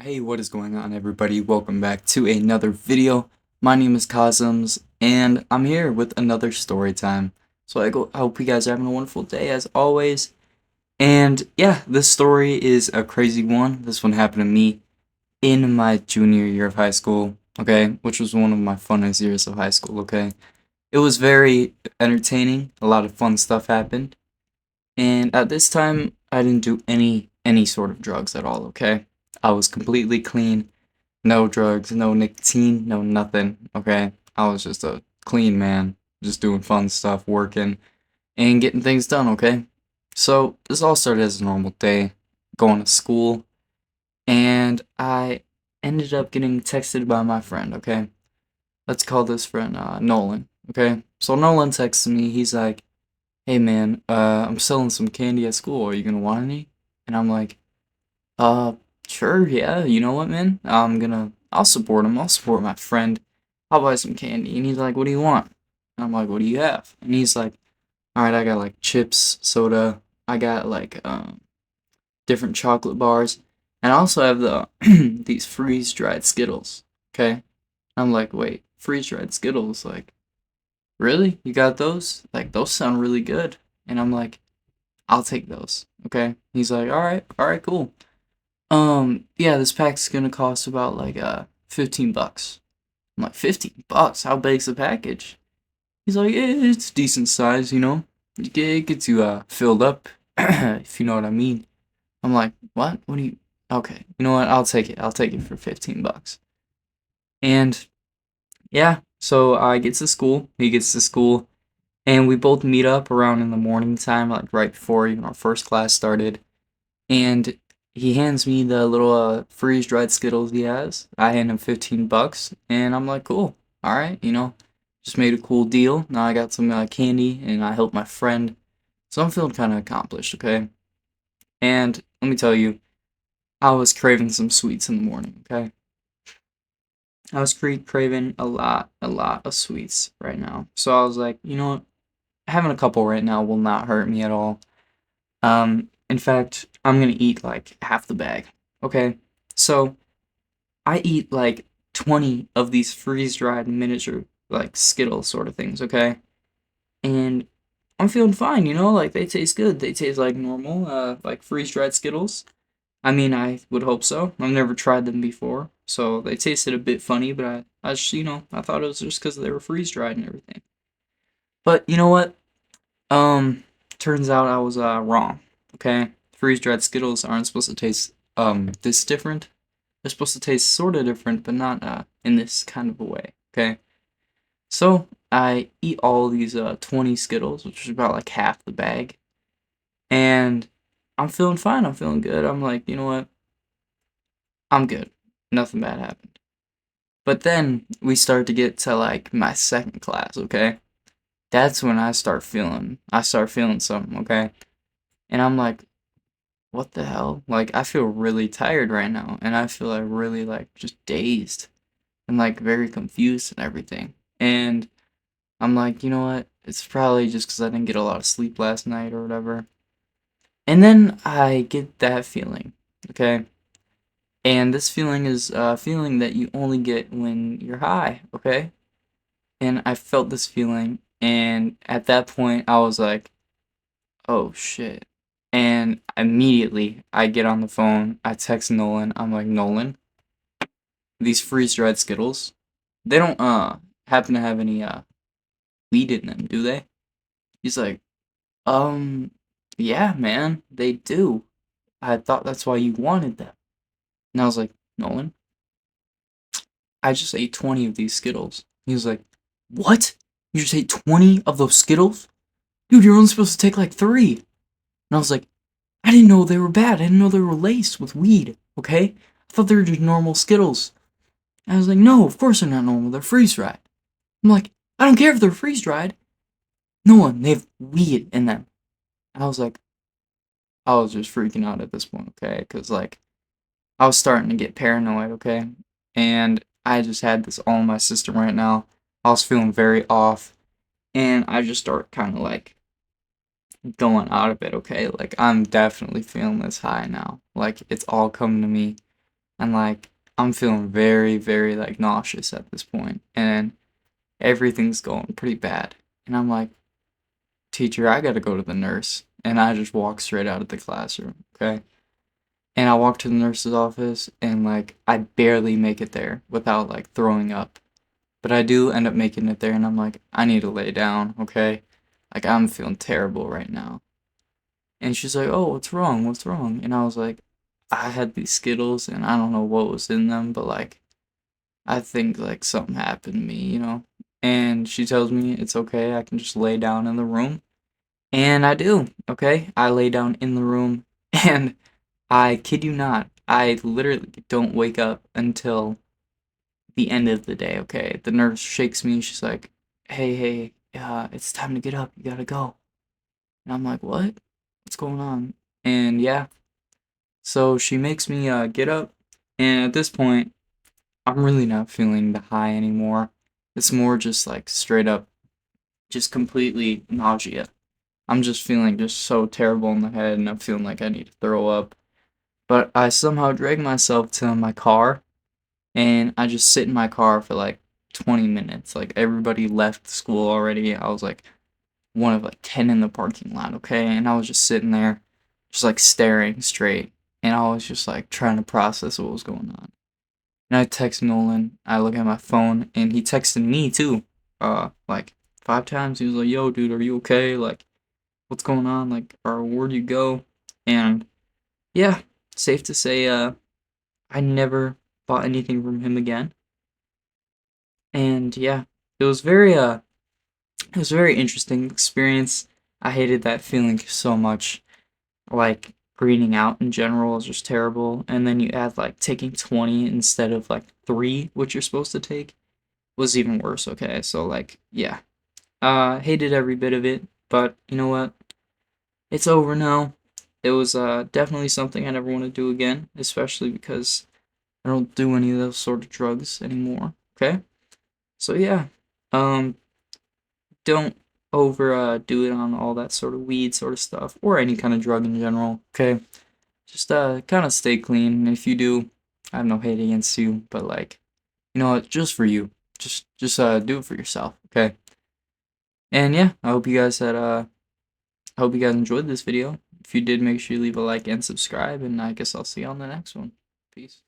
Hey, what is going on, everybody? Welcome back to another video. My name is Cosms, and I'm here with another story time. So I hope you guys are having a wonderful day as always. And yeah, this story is a crazy one. This one happened to me in my junior year of high school, okay? Which was one of my funnest years of high school, okay? It was very entertaining. A lot of fun stuff happened. And at this time, I didn't do any sort of drugs at all, okay? I was completely clean. No drugs, no nicotine, no nothing, okay? I was just a clean man, just doing fun stuff, working, and getting things done, okay? So, this all started as a normal day, going to school, and I ended up getting texted by my friend, okay? Let's call this friend Nolan, okay? So, Nolan texted me, he's like, hey man, I'm selling some candy at school, are you gonna want any? And I'm like, uh, sure, yeah, you know what, man? I'll support him. I'll support my friend. I'll buy some candy. And he's like, what do you want? And I'm like, what do you have? And he's like, alright, I got like chips, soda. I got like, different chocolate bars. And I also have these freeze-dried Skittles. Okay? I'm like, wait, freeze-dried Skittles? Like, really? You got those? Like, those sound really good. And I'm like, I'll take those. Okay? He's like, alright, cool. Yeah, this pack's gonna cost about like 15 bucks. I'm like, 15 bucks? How big's the package? He's like, it's decent size, you know? It gets you filled up, if you know what I mean. I'm like, what? What do you Okay, you know what? I'll take it. I'll take it for 15 bucks. And yeah, so I get to school, he gets to school, and we both meet up around in the morning time, like right before even our first class started. And he hands me the little freeze-dried Skittles he has. I hand him 15 bucks, and I'm like, cool. All right, just made a cool deal. Now I got some candy, and I helped my friend. So I'm feeling kind of accomplished, okay? And let me tell you, I was craving some sweets in the morning, okay? I was craving a lot of sweets right now. So I was like, you know what? Having a couple right now will not hurt me at all. In fact, I'm gonna eat like half the bag. Okay? So I eat like 20 of these freeze-dried miniature like Skittles sort of things, okay? And I'm feeling fine, like they taste good. They taste like normal, like freeze-dried Skittles. I mean, I would hope so. I've never tried them before, so they tasted a bit funny, but I just, I thought it was just because they were freeze-dried and everything. But you know what? Um, Turns out I was wrong. Okay, freeze-dried Skittles aren't supposed to taste this different. They're supposed to taste sort of different, but not in this kind of a way. Okay, so I eat all these 20 Skittles, which is about like half the bag, and I'm feeling fine. I'm feeling good. I'm like, you know what? I'm good. Nothing bad happened. But then we start to get to like my second class. Okay, that's when I start feeling something. Okay, and I'm like, what the hell? Like, I feel really tired right now, and I feel like really like just dazed and like very confused and everything. And I'm like, you know what? It's probably just because I didn't get a lot of sleep last night or whatever. And then I get that feeling, okay? And this feeling is a feeling that you only get when you're high, okay? And I felt this feeling, and at that point, I was like, oh shit. And immediately, I get on the phone, I text Nolan, I'm like, Nolan, these freeze-dried Skittles, they don't, happen to have any, weed in them, do they? He's like, Um, yeah, man, they do. I thought that's why you wanted them. And I was like, Nolan, I just ate 20 of these Skittles. He was like, what? You just ate 20 of those Skittles? Dude, you're only supposed to take like 3. And I was like, I didn't know they were bad. I didn't know they were laced with weed, okay? I thought they were just normal Skittles. And I was like, no, of course they're not normal. They're freeze-dried. I'm like, I don't care if they're freeze-dried. Nolan, they have weed in them. And I was just freaking out at this point, okay? Because, like, I was starting to get paranoid, okay? And I just had this all in my system right now. I was feeling very off. And I just start kind of like going out of it, okay? Like, I'm definitely feeling this high now. Like, it's all coming to me. and like I'm feeling very, very like nauseous at this point, and everything's going pretty bad. And I'm like, teacher, I gotta go to the nurse. And I just walk straight out of the classroom, okay? And I walk to the nurse's office, and like I barely make it there without like throwing up. But I do end up making it there, and I'm like, I need to lay down, okay? Like I'm feeling terrible right now. And she's like, "Oh, what's wrong? What's wrong?" And I was like, "I had these Skittles, and I don't know what was in them, but like I think like something happened to me." And she tells me it's okay, I can just lay down in the room. And I do, okay? I lay down in the room, and I kid you not, I literally don't wake up until the end of the day, okay? The nurse shakes me, she's like, "Hey, hey, it's time to get up, you gotta go." And I'm like, "What? What's going on?" And yeah, so she makes me get up, and at this point, I'm really not feeling the high anymore. It's more just like straight up, just completely nausea. I'm just feeling just so terrible in the head, and I'm feeling like I need to throw up. But I somehow drag myself to my car, and I just sit in my car for like 20 minutes. Like everybody left school already. I was like one of like 10 in the parking lot, okay? And I was just sitting there, just like staring straight. And I was just like trying to process what was going on. And I text Nolan. I look at my phone, and he texted me too. Like 5 times. He was like, "Yo, dude, are you okay? Like, what's going on? Like, or where'd you go?" And yeah, safe to say, I never bought anything from him again. And yeah, it was it was a very interesting experience. I hated that feeling so much. Like greening out in general is just terrible. And then you add like taking 20 instead of like 3, which you're supposed to take, was even worse, okay? So like, yeah. Hated every bit of it, but you know what? It's over now. It was definitely something I never want to do again, especially because I don't do any of those sort of drugs anymore, okay? So yeah. Um don't do it on all that sort of weed sort of stuff or any kind of drug in general, okay? Just kind of stay clean. And if you do, I have no hate against you, but like, you know what, just for you. Just do it for yourself, okay? And yeah, I hope you guys enjoyed this video. If you did, make sure you leave a like and subscribe, and I guess I'll see you on the next one. Peace.